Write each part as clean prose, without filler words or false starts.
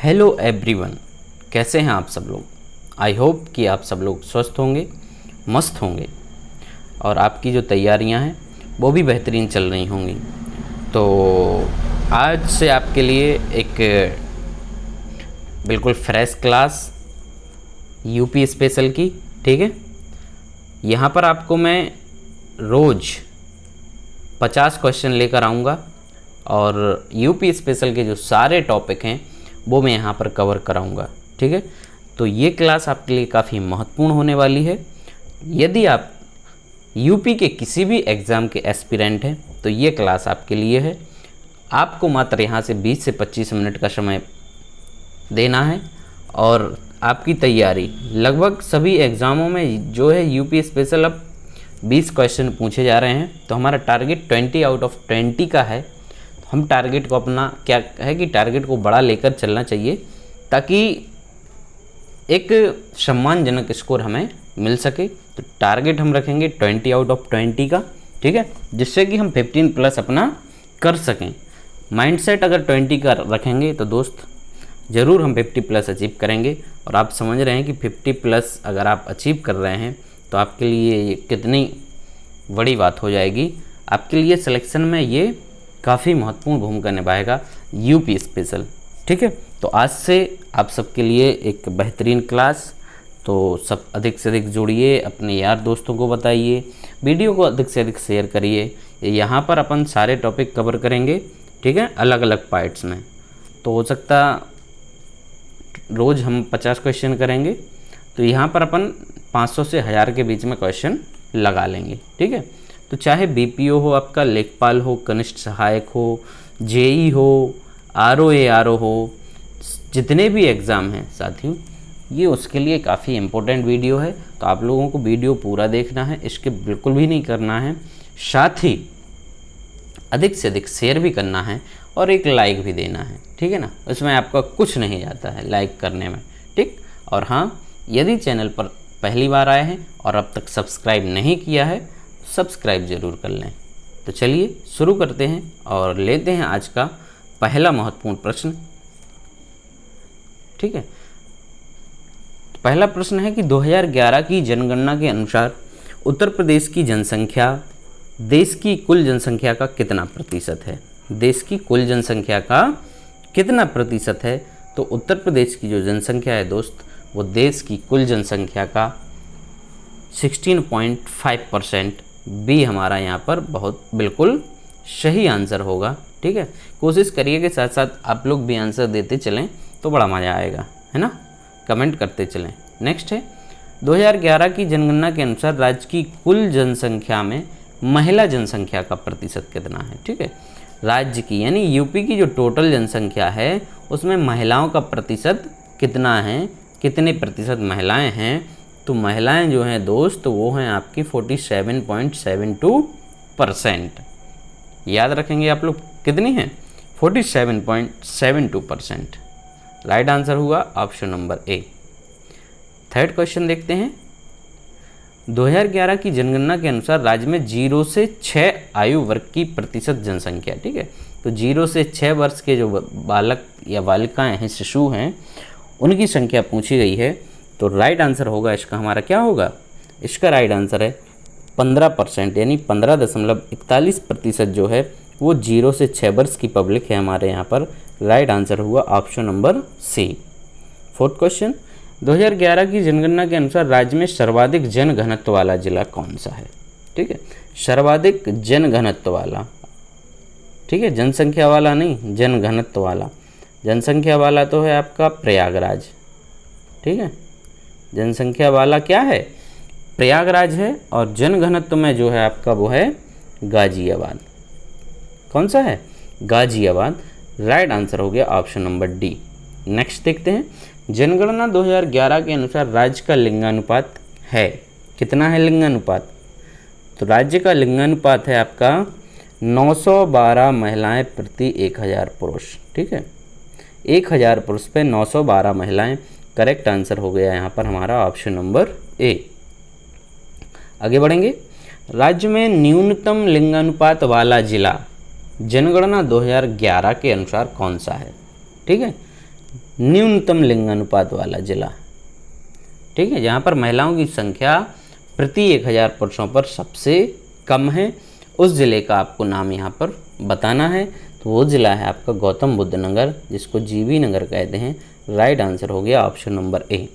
Hello everyone, कैसे हैं आप सब लोग। आई होप कि आप सब लोग स्वस्थ होंगे, मस्त होंगे और आपकी जो तैयारियां हैं वो भी बेहतरीन चल रही होंगी। तो आज से आपके लिए एक बिल्कुल फ्रेश क्लास यूपी स्पेशल की, ठीक है। यहाँ पर आपको मैं रोज़ 50 क्वेश्चन लेकर आऊँगा और यूपी स्पेशल के जो सारे टॉपिक हैं वो मैं यहाँ पर कवर कराऊंगा, ठीक है। तो ये क्लास आपके लिए काफ़ी महत्वपूर्ण होने वाली है। यदि आप यूपी के किसी भी एग्ज़ाम के एस्पिरेंट हैं तो ये क्लास आपके लिए है। आपको मात्र यहाँ से 20 से 25 मिनट का समय देना है और आपकी तैयारी लगभग सभी एग्ज़ामों में जो है यूपी स्पेशल अब 20 क्वेश्चन पूछे जा रहे हैं, तो हमारा टारगेट 20 आउट ऑफ 20 का है। हम टारगेट को अपना क्या है कि टारगेट को बड़ा लेकर चलना चाहिए ताकि एक सम्मानजनक स्कोर हमें मिल सके। तो टारगेट हम रखेंगे 20 आउट ऑफ 20 का, ठीक है, जिससे कि हम 15 प्लस अपना कर सकें। माइंडसेट अगर 20 का रखेंगे तो दोस्त ज़रूर हम 50 प्लस अचीव करेंगे। और आप समझ रहे हैं कि 50 प्लस अगर आप अचीव कर रहे हैं तो आपके लिए ये कितनी बड़ी बात हो जाएगी। आपके लिए सिलेक्शन में ये काफ़ी महत्वपूर्ण भूमिका निभाएगा यूपी स्पेशल, ठीक है। तो आज से आप सबके लिए एक बेहतरीन क्लास, तो सब अधिक से अधिक जुड़िए, अपने यार दोस्तों को बताइए, वीडियो को अधिक से अधिक शेयर करिए। यहाँ पर अपन सारे टॉपिक कवर करेंगे, ठीक है, अलग अलग पार्ट्स में। तो हो सकता रोज़ हम 50 क्वेश्चन करेंगे, तो यहाँ पर अपन 500 से 1000 के बीच में क्वेश्चन लगा लेंगे, ठीक है। तो चाहे बीपीओ हो, आपका लेखपाल हो, कनिष्ठ सहायक हो, जेई हो, आरओ हो, जितने भी एग्ज़ाम हैं साथियों, ये उसके लिए काफ़ी इम्पोर्टेंट वीडियो है। तो आप लोगों को वीडियो पूरा देखना है, इसके बिल्कुल भी नहीं करना है। साथ ही अधिक से अधिक शेयर भी करना है और एक लाइक भी देना है, ठीक है ना। उसमें आपका कुछ नहीं जाता है लाइक करने में, ठीक। और हाँ, यदि चैनल पर पहली बार आए हैं और अब तक सब्सक्राइब नहीं किया है, सब्सक्राइब ज़रूर कर लें। तो चलिए शुरू करते हैं और लेते हैं आज का पहला महत्वपूर्ण प्रश्न, ठीक है। पहला प्रश्न है कि 2011 की जनगणना के अनुसार उत्तर प्रदेश की जनसंख्या देश की कुल जनसंख्या का कितना प्रतिशत है। देश की कुल जनसंख्या का कितना प्रतिशत है। तो उत्तर प्रदेश की जो जनसंख्या है दोस्त, वो देश की कुल जनसंख्या का 16.5%। बी हमारा यहाँ पर बहुत बिल्कुल सही आंसर होगा, ठीक है। कोशिश करिए कि साथ साथ आप लोग भी आंसर देते चलें तो बड़ा मज़ा आएगा, है ना। कमेंट करते चलें। नेक्स्ट है 2011 की जनगणना के अनुसार राज्य की कुल जनसंख्या में महिला जनसंख्या का प्रतिशत कितना है, ठीक है। राज्य की यानी यूपी की जो टोटल जनसंख्या है उसमें महिलाओं का प्रतिशत कितना है, कितने प्रतिशत महिलाएँ हैं। तो महिलाएं जो हैं दोस्त वो हैं आपकी 47.72%। याद रखेंगे आप लोग कितनी हैं, 47.72%। राइट आंसर हुआ option number A. Third question देखते हैं। 2011 की जनगणना के अनुसार राज्य में 0 से 6 आयु वर्ग की प्रतिशत जनसंख्या, ठीक है। तो 0 से 6 वर्ष के जो बालक या बालिकाएं हैं, शिशु हैं, उनकी संख्या पूछी गई है। तो राइट आंसर होगा इसका हमारा क्या होगा, इसका राइट आंसर है 15%, यानी 15.41% जो है वो 0 से 6 वर्ष की पब्लिक है हमारे यहाँ पर। राइट आंसर हुआ option number C. Fourth question, 2011 की जनगणना के अनुसार राज्य में सर्वाधिक जनघनत्व वाला जिला कौन सा है, ठीक है। सर्वाधिक जनघनत्व वाला, ठीक है, जनसंख्या वाला नहीं, जनघनत्व वाला। जनसंख्या वाला तो है आपका प्रयागराज, ठीक है। जनसंख्या वाला क्या है, प्रयागराज है। और जनघनत्व में जो है आपका वो है गाजियाबाद। कौन सा है, गाजियाबाद। राइट आंसर हो गया ऑप्शन नंबर डी। नेक्स्ट देखते हैं। जनगणना 2011 के अनुसार राज्य का लिंगानुपात है, कितना है लिंगानुपात। तो राज्य का लिंगानुपात है आपका 912 महिलाएं प्रति 1000 पुरुष, ठीक है। 1000 पुरुष पे 912 महिलाएं। करेक्ट आंसर हो गया यहाँ पर हमारा ऑप्शन नंबर ए। आगे बढ़ेंगे। राज्य में न्यूनतम लिंगानुपात वाला जिला जनगणना 2011 के अनुसार कौन सा है, ठीक है। न्यूनतम लिंगानुपात वाला जिला, ठीक है, जहाँ पर महिलाओं की संख्या प्रति 1000 पुरुषों पर सबसे कम है, उस ज़िले का आपको नाम यहाँ पर बताना है। तो वो ज़िला है आपका गौतम बुद्ध नगर, जिसको जीबी नगर कहते हैं। राइट आंसर हो गया ऑप्शन नंबर ए।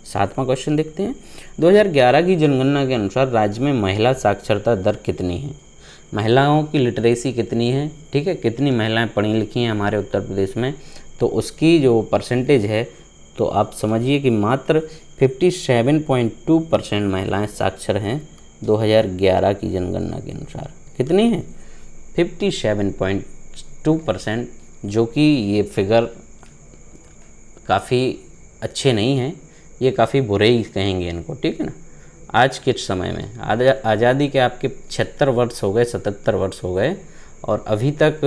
7वां क्वेश्चन देखते हैं। 2011 की जनगणना के अनुसार राज्य में महिला साक्षरता दर कितनी है? महिलाओं की लिटरेसी कितनी है, ठीक है, कितनी महिलाएं पढ़ी लिखी हैं हमारे उत्तर प्रदेश में, तो उसकी जो परसेंटेज है तो आप समझिए कि मात्र 57.2% महिलाएं साक्षर हैं 2011 की जनगणना के अनुसार। कितनी है? 57.2%, जो कि ये फिगर काफ़ी अच्छे नहीं हैं, ये काफ़ी बुरे ही कहेंगे इनको, ठीक है ना। आज के समय में आज़ादी के आपके 76 वर्ष हो गए, 77 वर्ष हो गए, और अभी तक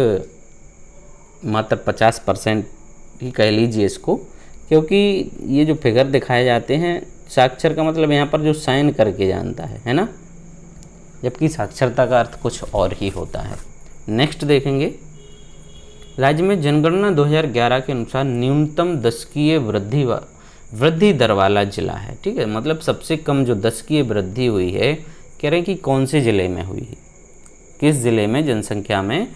मात्र 50% ही कह लीजिए इसको, क्योंकि ये जो फिगर दिखाए जाते हैं, साक्षर का मतलब यहाँ पर जो साइन करके जानता है ना, जबकि साक्षरता का अर्थ कुछ और ही होता है। नेक्स्ट देखेंगे, राज्य में जनगणना 2011 के अनुसार न्यूनतम दशकीय वृद्धि दर वाला जिला है, ठीक है, मतलब सबसे कम जो दशकीय वृद्धि हुई है, कह रहे हैं कि कौन से ज़िले में हुई है, किस ज़िले में जनसंख्या में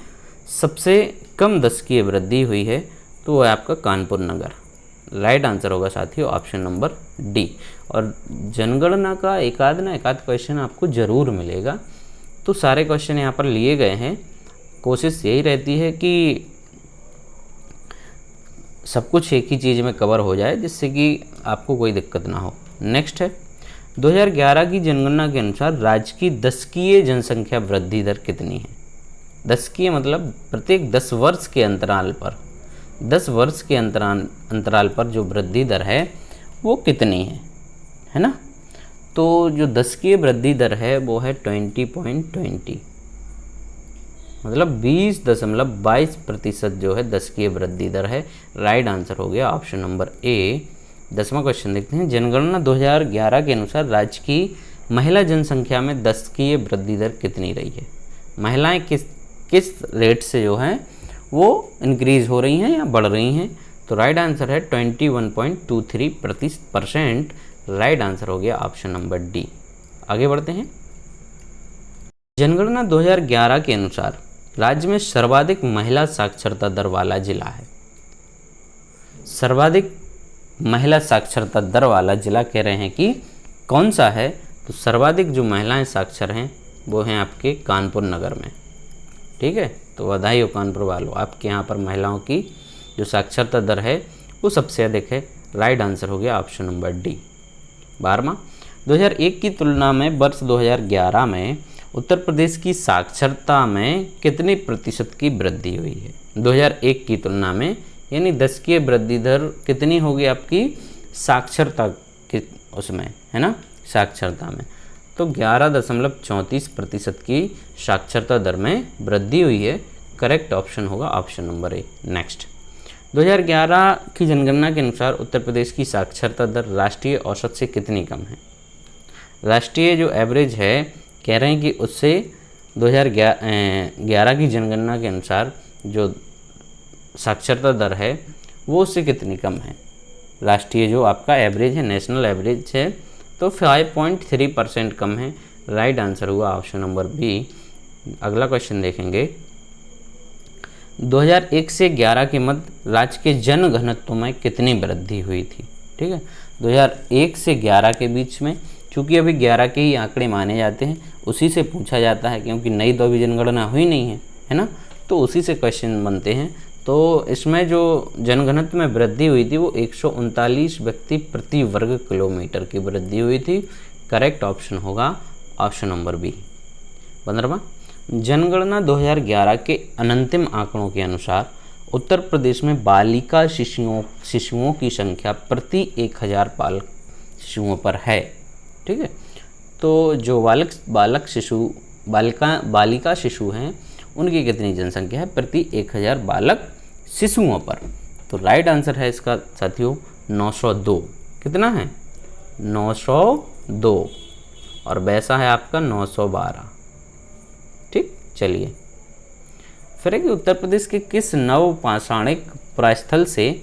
सबसे कम दशकीय वृद्धि हुई है, तो वो है आपका कानपुर नगर। राइट आंसर होगा साथियों ऑप्शन नंबर डी। और जनगणना का एक आध क्वेश्चन आपको ज़रूर मिलेगा, तो सारे क्वेश्चन यहाँ पर लिए गए हैं। कोशिश यही रहती है कि सब कुछ एक ही चीज़ में कवर हो जाए, जिससे कि आपको कोई दिक्कत ना हो। नेक्स्ट है, 2011 की जनगणना के अनुसार राज्य की दशकीय जनसंख्या वृद्धि दर कितनी है? दशकीय मतलब प्रत्येक 10 वर्ष के अंतराल पर, 10 वर्ष के अंतराल पर जो वृद्धि दर है वो कितनी है ना। तो जो दशकीय वृद्धि दर है वो है 20.20, मतलब 20.22% जो है दशकीय वृद्धि दर है। राइट आंसर हो गया ऑप्शन नंबर ए। 10वां क्वेश्चन देखते हैं, जनगणना 2011 के अनुसार राज्य की महिला जनसंख्या में दशकीय वृद्धि दर कितनी रही है? महिलाएं किस रेट से जो हैं वो इंक्रीज हो रही हैं या बढ़ रही हैं? तो राइट आंसर है 21.23%। राइट आंसर हो गया ऑप्शन नंबर डी। आगे बढ़ते हैं, जनगणना 2011 के अनुसार राज्य में सर्वाधिक महिला साक्षरता दर वाला जिला है। सर्वाधिक महिला साक्षरता दर वाला जिला कह रहे हैं कि कौन सा है? तो सर्वाधिक जो महिलाएं साक्षर हैं वो हैं आपके कानपुर नगर में, ठीक है। तो बधाई हो कानपुर वालों, आपके यहाँ पर महिलाओं की जो साक्षरता दर है वो सबसे अधिक है। राइट आंसर हो गया ऑप्शन नंबर डी। 12वां, 2001 की तुलना में वर्ष 2011 में उत्तर प्रदेश की साक्षरता में कितने प्रतिशत की वृद्धि हुई है? 2001 की तुलना में, यानी दशकीय वृद्धि दर कितनी होगी आपकी साक्षरता के उसमें, है ना, साक्षरता में, तो 11.34% की साक्षरता दर में वृद्धि हुई है। करेक्ट ऑप्शन होगा ऑप्शन नंबर ए। नेक्स्ट, 2011 की जनगणना के अनुसार उत्तर प्रदेश की साक्षरता दर राष्ट्रीय औसत से कितनी कम है? राष्ट्रीय जो एवरेज है कह रहे हैं कि उससे 2011 की जनगणना के अनुसार जो साक्षरता दर है वो उससे कितनी कम है? राष्ट्रीय जो आपका एवरेज है, नेशनल एवरेज है, तो 5.3% कम है। राइट आंसर हुआ ऑप्शन नंबर बी। अगला क्वेश्चन देखेंगे, 2001 से 11 के मध्य राज्य के जन घनत्व में कितनी वृद्धि हुई थी? ठीक है, 2001 से 11 के बीच में, चूँकि अभी 11 के ही आंकड़े माने जाते हैं, उसी से पूछा जाता है, क्योंकि नई तो अभी जनगणना हुई नहीं है ना, तो उसी से क्वेश्चन बनते हैं। तो इसमें जो जनघनत्व में वृद्धि हुई थी वो 139 व्यक्ति प्रति वर्ग किलोमीटर की वृद्धि हुई थी। करेक्ट ऑप्शन होगा ऑप्शन नंबर बी। 15वां, जनगणना 2011 के अनंतिम आंकड़ों के अनुसार उत्तर प्रदेश में बालिका शिशुओं की संख्या प्रति 1000 बालक शिशुओं पर है। ठीक है, तो जो बालिका शिशु हैं उनकी कितनी जनसंख्या है प्रति 1000 बालक शिशुओं पर? तो राइट आंसर है इसका साथियों 902। कितना है? 902, और वैसा है आपका 912। ठीक, चलिए फिर है कि उत्तर प्रदेश के किस नव पाषाणिक पुरास्थल से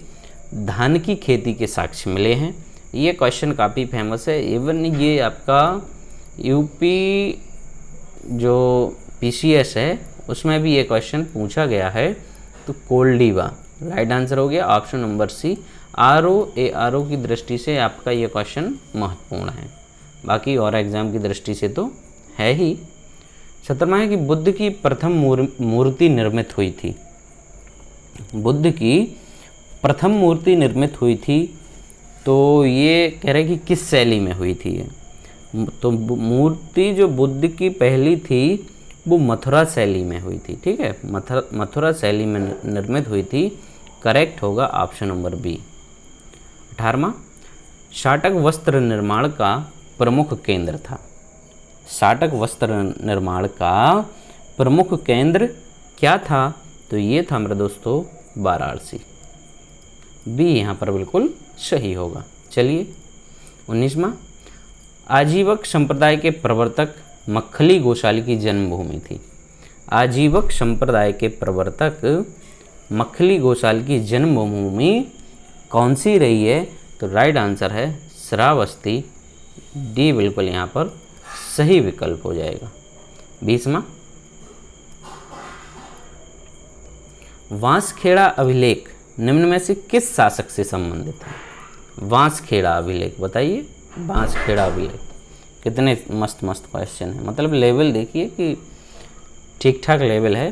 धान की खेती के साक्ष्य मिले हैं। ये क्वेश्चन काफ़ी फेमस है, इवन ये आपका यूपी जो पीसीएस है उसमें भी ये क्वेश्चन पूछा गया है। तो कोल्डीवा राइट आंसर हो गया ऑप्शन नंबर सी। आरओ की दृष्टि से आपका ये क्वेश्चन महत्वपूर्ण है, बाकी और एग्जाम की दृष्टि से तो है ही। 17वां है कि बुद्ध की प्रथम मूर्ति निर्मित हुई थी। बुद्ध की प्रथम मूर्ति निर्मित हुई थी, तो ये कह रहे कि किस शैली में हुई थी ये। तो मूर्ति जो बुद्ध की पहली थी वो मथुरा शैली में हुई थी। ठीक है, मथुरा शैली में निर्मित हुई थी। करेक्ट होगा ऑप्शन नंबर बी। 18वां, शाटक वस्त्र निर्माण का प्रमुख केंद्र था। शाटक वस्त्र निर्माण का प्रमुख केंद्र क्या था? तो ये था मेरे दोस्तों वाराणसी। बी यहाँ पर बिल्कुल सही होगा। चलिए 19वां, आजीवक संप्रदाय के प्रवर्तक मक्खली गोसाली की जन्मभूमि थी। आजीवक संप्रदाय के प्रवर्तक मक्खली गोसाली की जन्मभूमि कौन सी रही है? तो राइट आंसर है श्रावस्ती। डी बिल्कुल यहाँ पर सही विकल्प हो जाएगा। 20वां, वांसखेड़ा अभिलेख निम्न में से किस शासक से संबंधित है? वांसखेड़ा अभिलेख बताइए। वांसखेड़ा अभिलेख, कितने मस्त मस्त क्वेश्चन है, मतलब लेवल देखिए कि ठीक ठाक लेवल है।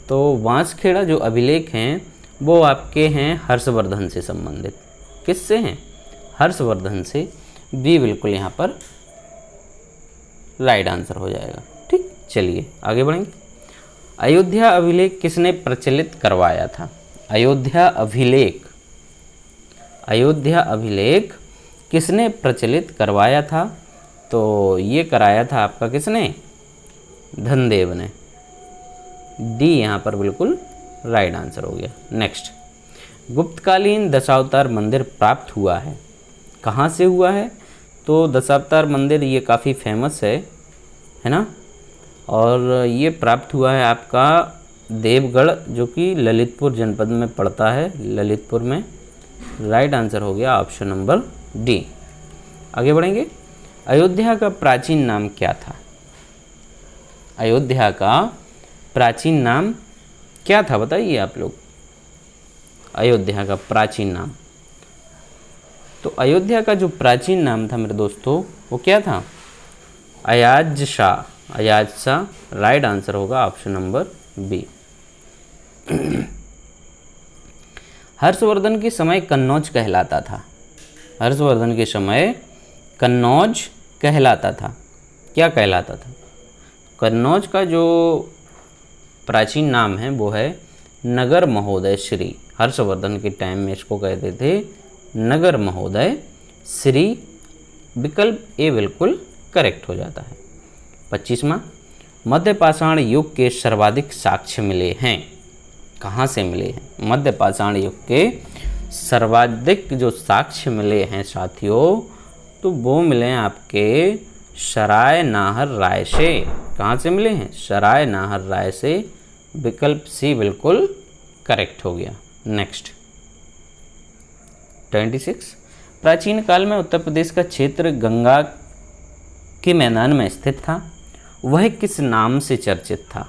तो वांसखेड़ा जो अभिलेख हैं वो आपके हैं हर्षवर्धन से संबंधित। किससे हैं? हर्षवर्धन से। बी बिल्कुल यहाँ पर राइट आंसर हो जाएगा। ठीक, चलिए आगे बढ़ेंगे। अयोध्या अभिलेख किसने प्रचलित करवाया था? अयोध्या अभिलेख किसने प्रचलित करवाया था? तो ये कराया था आपका किसने? धनदेव ने। डी यहाँ पर बिल्कुल राइट आंसर हो गया। नेक्स्ट, गुप्तकालीन दशावतार मंदिर प्राप्त हुआ है, कहाँ से हुआ है? तो दशावतार मंदिर ये काफ़ी फेमस है ना, और ये प्राप्त हुआ है आपका देवगढ़, जो कि ललितपुर जनपद में पड़ता है, ललितपुर में। राइट आंसर हो गया ऑप्शन नंबर डी। आगे बढ़ेंगे। अयोध्या का प्राचीन नाम क्या था? अयोध्या का प्राचीन नाम क्या था बताइए आप लोग। अयोध्या का प्राचीन नाम, तो अयोध्या का जो प्राचीन नाम था मेरे दोस्तों वो क्या था? अयाज शाह। राइट आंसर होगा ऑप्शन नंबर बी। हर्षवर्धन के समय कन्नौज कहलाता था। हर्षवर्धन के समय कन्नौज कहलाता था। क्या कहलाता था? कन्नौज का जो प्राचीन नाम है वो है नगर महोदय श्री। हर्षवर्धन के टाइम में इसको कहते थे नगर महोदय श्री। विकल्प ए बिल्कुल करेक्ट हो जाता है। 25वां, मध्य पाषाण युग के सर्वाधिक साक्ष्य मिले हैं, कहाँ से मिले हैं? मध्य पाषाण युग के सर्वाधिक जो साक्ष्य मिले हैं साथियों, तो वो मिले हैं आपके सराय नाहर राय से। कहाँ से मिले हैं? सराय नाहर राय से। विकल्प सी बिल्कुल करेक्ट हो गया। नेक्स्ट 26, प्राचीन काल में उत्तर प्रदेश का क्षेत्र गंगा के मैदान में स्थित था, वह किस नाम से चर्चित था?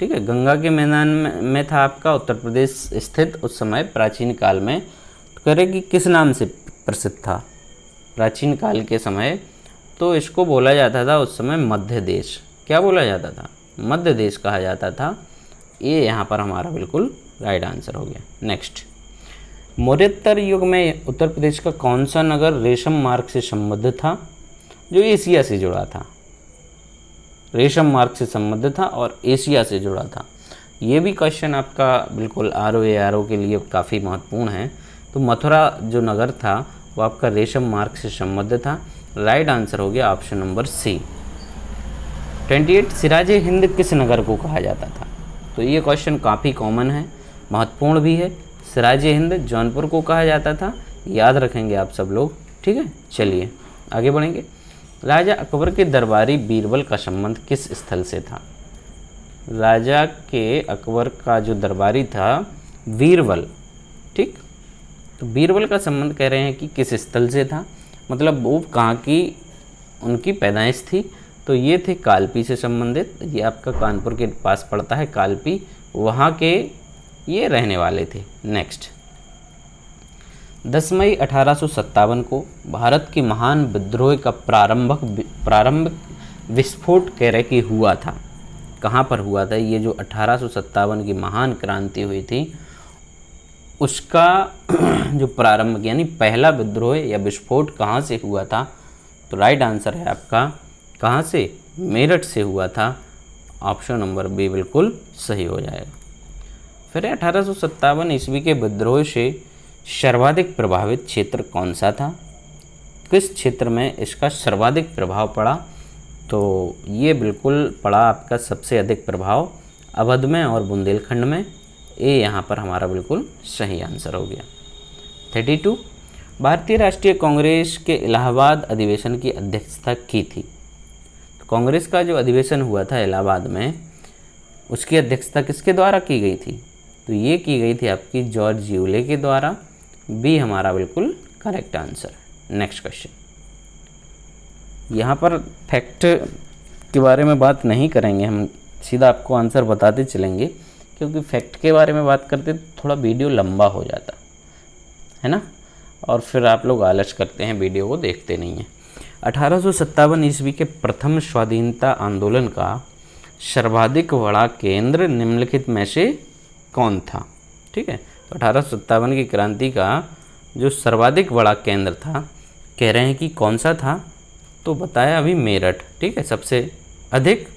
ठीक है, गंगा के मैदान में था आपका उत्तर प्रदेश स्थित उस समय प्राचीन काल में। तो कह रहे कि किस नाम से प्रसिद्ध था प्राचीन काल के समय? तो इसको बोला जाता था उस समय मध्य देश। क्या बोला जाता था? मध्य देश कहा जाता था। ये यहाँ पर हमारा बिल्कुल राइट आंसर हो गया। नेक्स्ट, मौर्योत्तर युग में उत्तर प्रदेश का कौन सा नगर रेशम मार्ग से संबद्ध था, जो एशिया से जुड़ा था? रेशम मार्ग से संबद्ध था और एशिया से जुड़ा था। ये भी क्वेश्चन आपका बिल्कुल आरओ के लिए काफ़ी महत्वपूर्ण है। तो मथुरा जो नगर था वो आपका रेशम मार्ग से संबद्ध था। राइट आंसर हो गया ऑप्शन नंबर सी। 28, सिराजे हिंद किस नगर को कहा जाता था? तो ये क्वेश्चन काफ़ी कॉमन है, महत्वपूर्ण भी है। सिराजे हिंद जौनपुर को कहा जाता था, याद रखेंगे आप सब लोग। ठीक है, चलिए आगे बढ़ेंगे। राजा अकबर के दरबारी बीरबल का संबंध किस स्थल से था? राजा के अकबर का जो दरबारी था बीरबल, ठीक, तो बीरबल का संबंध कह रहे हैं कि किस स्थल से था, मतलब वो कहाँ की उनकी पैदाइश थी, तो ये थे कालपी से संबंधित। ये आपका कानपुर के पास पड़ता है कालपी, वहाँ के ये रहने वाले थे। नेक्स्ट, 10 मई 1857 को भारत के महान विद्रोह का प्रारंभिक विस्फोट कह रहे कि हुआ था। कहाँ पर हुआ था? ये जो 1857 की महान क्रांति हुई थी उसका जो प्रारंभ यानी पहला विद्रोह या विस्फोट कहाँ से हुआ था? तो राइट आंसर है आपका कहाँ से? मेरठ से हुआ था। ऑप्शन नंबर बी बिल्कुल सही हो जाएगा। फिर 1857 ईस्वी के विद्रोह से सर्वाधिक प्रभावित क्षेत्र कौन सा था? किस क्षेत्र में इसका सर्वाधिक प्रभाव पड़ा? तो ये बिल्कुल पड़ा आपका सबसे अधिक प्रभाव अवध में और बुंदेलखंड में। ए यहाँ पर हमारा बिल्कुल सही आंसर हो गया। 32, भारतीय राष्ट्रीय कांग्रेस के इलाहाबाद अधिवेशन की अध्यक्षता की थी। तो कांग्रेस का जो अधिवेशन हुआ था इलाहाबाद में, उसकी अध्यक्षता किसके द्वारा की गई थी? तो ये की गई थी आपकी जॉर्ज यूले के द्वारा। बी हमारा बिल्कुल करेक्ट आंसर। नेक्स्ट क्वेश्चन, यहाँ पर फैक्ट के बारे में बात नहीं करेंगे, हम सीधा आपको आंसर बताते चलेंगे, क्योंकि फैक्ट के बारे में बात करते तो थोड़ा वीडियो लंबा हो जाता है ना, और फिर आप लोग आलस करते हैं, वीडियो को देखते नहीं हैं। 1857 ईस्वी के प्रथम स्वाधीनता आंदोलन का सर्वाधिक बड़ा केंद्र निम्नलिखित में से कौन था? ठीक है, तो 1857 की क्रांति का जो सर्वाधिक बड़ा केंद्र था, कह रहे हैं कि कौन सा था? तो बताया अभी मेरठ। ठीक है, सबसे अधिक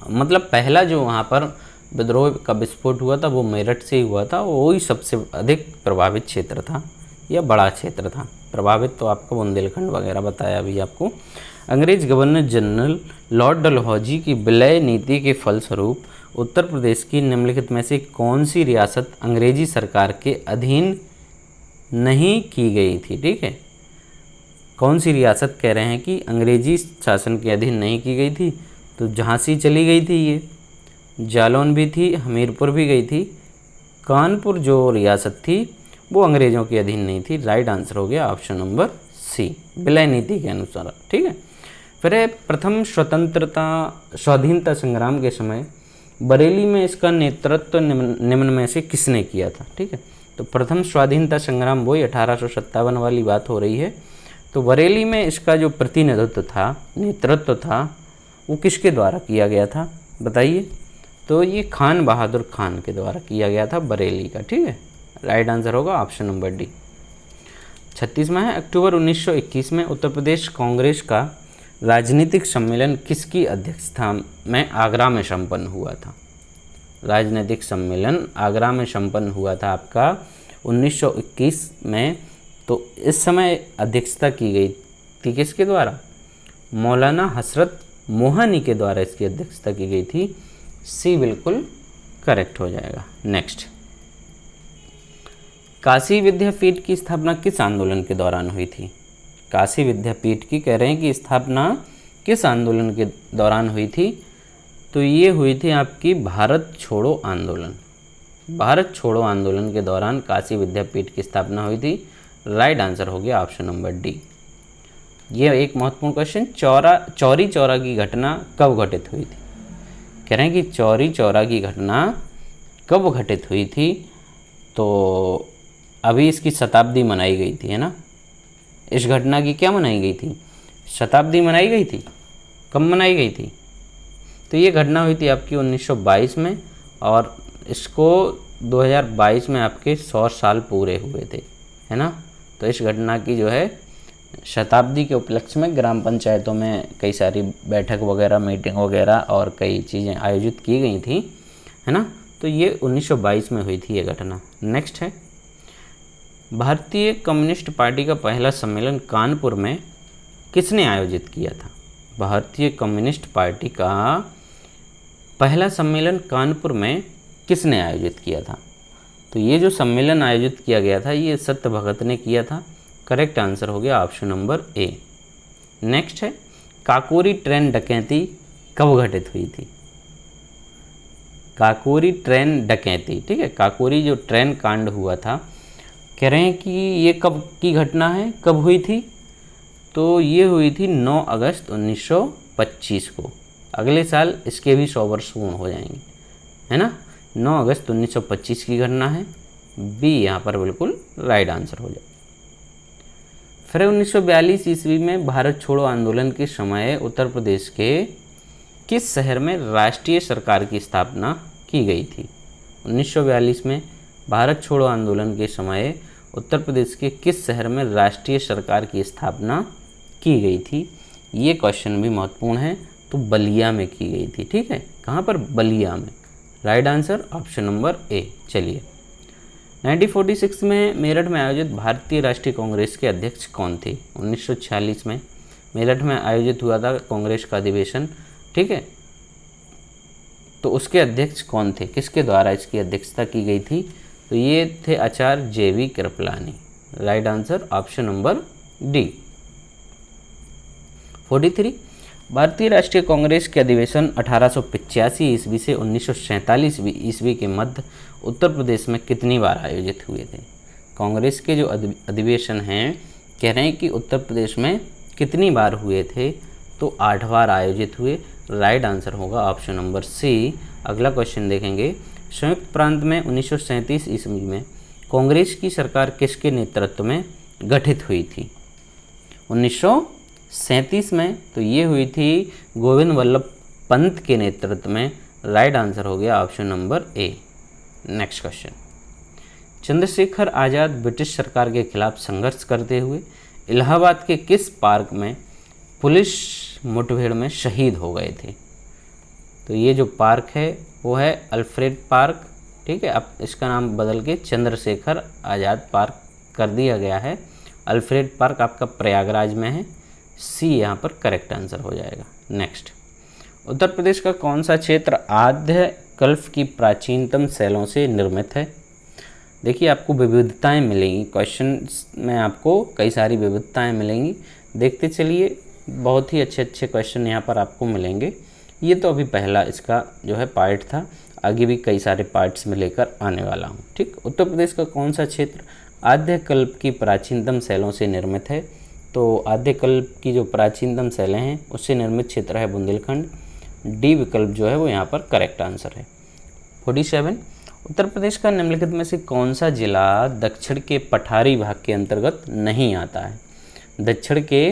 मतलब पहला जो वहाँ पर विद्रोह का विस्फोट हुआ था वो मेरठ से ही हुआ था, वही सबसे अधिक प्रभावित क्षेत्र था या बड़ा क्षेत्र था। प्रभावित तो आपको बुंदेलखंड वगैरह बताया अभी आपको। अंग्रेज गवर्नर जनरल लॉर्ड डलहौजी की विलय नीति के फलस्वरूप उत्तर प्रदेश की निम्नलिखित में से कौन सी रियासत अंग्रेजी सरकार के अधीन नहीं की गई थी? ठीक है, कौन सी रियासत कह रहे हैं कि अंग्रेजी शासन के अधीन नहीं की गई थी? तो झांसी चली गई थी, ये जालौन भी थी, हमीरपुर भी गई थी, कानपुर जो रियासत थी वो अंग्रेज़ों के अधीन नहीं थी। राइट आंसर हो गया ऑप्शन नंबर सी, विलय नीति के अनुसार। ठीक है, फिर प्रथम स्वाधीनता संग्राम के समय बरेली में इसका नेतृत्व निम्न में से किसने किया था? ठीक है, तो प्रथम स्वाधीनता संग्राम वही 1857 वाली बात हो रही है। तो बरेली में इसका जो प्रतिनिधित्व था, नेतृत्व था, वो किसके द्वारा किया गया था बताइए? तो ये खान बहादुर खान के द्वारा किया गया था बरेली का। ठीक है, राइट आंसर होगा ऑप्शन नंबर डी। 36 में है, अक्टूबर 1921 में उत्तर प्रदेश कांग्रेस का राजनीतिक सम्मेलन किसकी अध्यक्षता में आगरा में संपन्न हुआ था? राजनीतिक सम्मेलन आगरा में संपन्न हुआ था आपका 1921 में। तो इस समय अध्यक्षता की गई थी किसके द्वारा? मौलाना हसरत मोहनी के द्वारा इसकी अध्यक्षता की गई थी। सी बिल्कुल करेक्ट हो जाएगा। नेक्स्ट, काशी विद्यापीठ की स्थापना किस आंदोलन के दौरान हुई थी? काशी विद्यापीठ की कह रहे हैं कि स्थापना किस आंदोलन के दौरान हुई थी? तो ये हुई थी आपकी भारत छोड़ो आंदोलन। भारत छोड़ो आंदोलन के दौरान काशी विद्यापीठ की स्थापना हुई थी। राइट आंसर हो गया ऑप्शन नंबर डी। ये एक महत्वपूर्ण क्वेश्चन, चौरी चौरा की घटना कब घटित हुई थी? कह रहे हैं कि चौरी चौरा की घटना कब घटित हुई थी? तो अभी इसकी शताब्दी मनाई गई थी, है ना। इस घटना की क्या मनाई गई थी? शताब्दी मनाई गई थी। कब मनाई गई थी? तो ये घटना हुई थी आपकी 1922 में, और इसको 2022 में आपके 100 साल पूरे हुए थे, है ना। तो इस घटना की जो है शताब्दी के उपलक्ष्य में ग्राम पंचायतों में कई सारी बैठक वगैरह, मीटिंग वगैरह और कई चीज़ें आयोजित की गई थी, है ना। तो ये 1922 में हुई थी ये घटना। नेक्स्ट है, भारतीय कम्युनिस्ट पार्टी का पहला सम्मेलन कानपुर में किसने आयोजित किया था? भारतीय कम्युनिस्ट पार्टी का पहला सम्मेलन कानपुर में किसने आयोजित किया था? तो ये जो सम्मेलन आयोजित किया गया था ये सत्य भगत ने किया था। करेक्ट आंसर हो गया ऑप्शन नंबर ए। नेक्स्ट है, काकोरी ट्रेन डकैती कब घटित हुई थी? काकोरी ट्रेन डकैती, ठीक है, काकोरी जो ट्रेन कांड हुआ था कह रहे हैं कि ये कब की घटना है, कब हुई थी, तो ये हुई थी 9 अगस्त 1925 को। अगले साल इसके भी 100 वर्ष पूर्ण हो जाएंगे, है ना। 9 अगस्त 1925 की घटना है, बी यहाँ पर बिल्कुल राइट आंसर हो जाए। फिर 1942 ईस्वी में भारत छोड़ो आंदोलन के समय उत्तर प्रदेश के किस शहर में राष्ट्रीय सरकार की स्थापना की गई थी। 1942 में भारत छोड़ो आंदोलन के समय उत्तर प्रदेश के किस शहर में राष्ट्रीय सरकार की स्थापना की गई थी। ये क्वेश्चन भी महत्वपूर्ण है, तो बलिया में की गई थी, ठीक है। कहाँ पर, बलिया में। Right answer option number A. चलिए 1946 में मेरठ में आयोजित भारतीय राष्ट्रीय कांग्रेस के अध्यक्ष कौन थे। 1946 में मेरठ में आयोजित हुआ था कांग्रेस का अधिवेशन, ठीक है। तो उसके अध्यक्ष कौन थे, किसके द्वारा इसकी अध्यक्षता की गई थी, तो ये थे आचार्य जेवी Kripalani. Right answer option number D. 43 भारतीय राष्ट्रीय कांग्रेस के अधिवेशन 1885 ईस्वी से 1947 ईस्वी के मध्य उत्तर प्रदेश में कितनी बार आयोजित हुए थे। कांग्रेस के जो अधिवेशन हैं, कह रहे हैं कि उत्तर प्रदेश में कितनी बार हुए थे, तो 8 बार आयोजित हुए। राइट आंसर होगा ऑप्शन नंबर सी। अगला क्वेश्चन देखेंगे, संयुक्त प्रांत में 1937 ईस्वी में कांग्रेस की सरकार किसके नेतृत्व में गठित हुई थी। 1937 में तो ये हुई थी गोविंद वल्लभ पंत के नेतृत्व में। राइट आंसर हो गया option number A. Next question, Chandrashekhar Azad British सरकार के खिलाफ संघर्ष करते हुए इलाहाबाद के किस पार्क में पुलिस मुठभेड़ में शहीद हो गए थे। तो ये जो पार्क है वो है अल्फ्रेड पार्क, ठीक है। अब इसका नाम बदल के चंद्रशेखर आज़ाद पार्क कर दिया गया है। अल्फ्रेड पार्क आपका प्रयागराज में है, सी यहाँ पर करेक्ट आंसर हो जाएगा। नेक्स्ट, उत्तर प्रदेश का कौन सा क्षेत्र आद्य कल्प की प्राचीनतम शैलों से निर्मित है। देखिए आपको विविधताएं मिलेंगी, क्वेश्चन में आपको कई सारी विविधताएं मिलेंगी। देखते चलिए, बहुत ही अच्छे अच्छे क्वेश्चन यहाँ पर आपको मिलेंगे। ये तो अभी पहला इसका जो है पार्ट था, आगे भी कई सारे पार्ट्स में लेकर आने वाला हूँ, ठीक। उत्तर प्रदेश का कौन सा क्षेत्र आद्य कल्प की प्राचीनतम शैलों से निर्मित है। तो आद्य कल्प की जो प्राचीनतम शैलें हैं उससे निर्मित क्षेत्र है बुंदेलखंड। डी विकल्प जो है वो यहाँ पर करेक्ट आंसर है। 47 उत्तर प्रदेश का निम्नलिखित में से कौन सा जिला दक्षिण के पठारी भाग के अंतर्गत नहीं आता है। दक्षिण के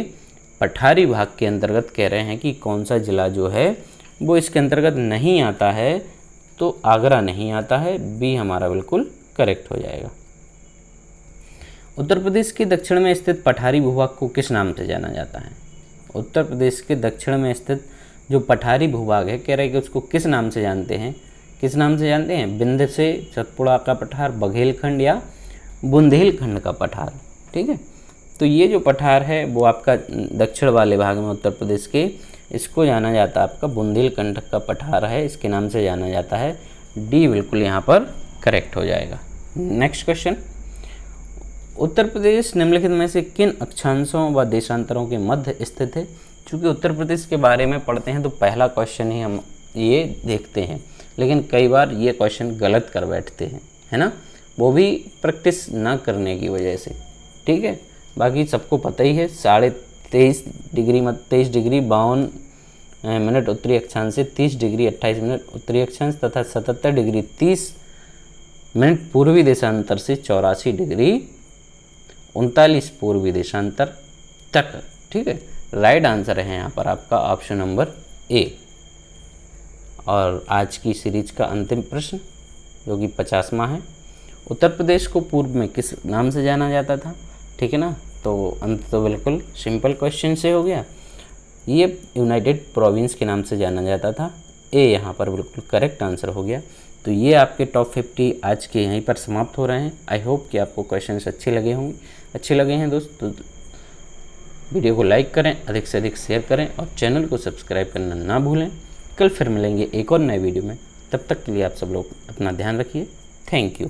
पठारी भाग के अंतर्गत कह रहे हैं कि कौन सा जिला जो है वो इसके अंतर्गत नहीं आता है, तो आगरा नहीं आता है, बी हमारा बिल्कुल करेक्ट हो जाएगा। उत्तर प्रदेश के दक्षिण में स्थित पठारी भूभाग को किस नाम से जाना जाता है। उत्तर प्रदेश के दक्षिण में स्थित जो पठारी भूभाग है, कह रहे हैं कि उसको किस नाम से जानते हैं, किस नाम से जानते हैं, विंध्य से सतपुड़ा का पठार, बघेलखंड या बुंदेलखंड का पठार, ठीक है। तो ये जो पठार है वो आपका दक्षिण वाले भाग में उत्तर प्रदेश के, इसको जाना जाता है आपका बुंदेलखंड का पठार है, इसके नाम से जाना जाता है। डी बिल्कुल यहाँ पर करेक्ट हो जाएगा। नेक्स्ट क्वेश्चन, उत्तर प्रदेश निम्नलिखित में से किन अक्षांशों व देशांतरों के मध्य स्थित है। चूँकि उत्तर प्रदेश के बारे में पढ़ते हैं तो पहला क्वेश्चन ही हम ये देखते हैं, लेकिन कई बार ये क्वेश्चन गलत कर बैठते हैं, है ना, वो भी प्रैक्टिस ना करने की वजह से, ठीक है। बाकी सबको पता ही है 23.5 डिग्री 23 डिग्री 52 मिनट उत्तरी अक्षांश से 30 डिग्री 28 मिनट उत्तरी अक्षांश तथा 77 डिग्री 30 मिनट पूर्वी देशांतर से 84 डिग्री 39 पूर्वी देशांतर तक, ठीक है। राइट आंसर है यहाँ पर आपका ऑप्शन नंबर ए। और आज की सीरीज का अंतिम प्रश्न जो कि 50वां है, उत्तर प्रदेश को पूर्व में किस नाम से जाना जाता था, ठीक है ना। तो अंत तो बिल्कुल सिंपल क्वेश्चन से हो गया, ये यूनाइटेड प्रोविंस के नाम से जाना जाता था। ए यहाँ पर बिल्कुल करेक्ट आंसर हो गया। तो ये आपके टॉप 50 आज के यहीं पर समाप्त हो रहे हैं। आई होप कि आपको क्वेश्चंस अच्छे लगे होंगे। अच्छे लगे हैं दोस्त तो वीडियो को लाइक करें, अधिक से अधिक शेयर करें और चैनल को सब्सक्राइब करना ना भूलें। कल फिर मिलेंगे एक और नए वीडियो में, तब तक के लिए आप सब लोग अपना ध्यान रखिए। Thank you.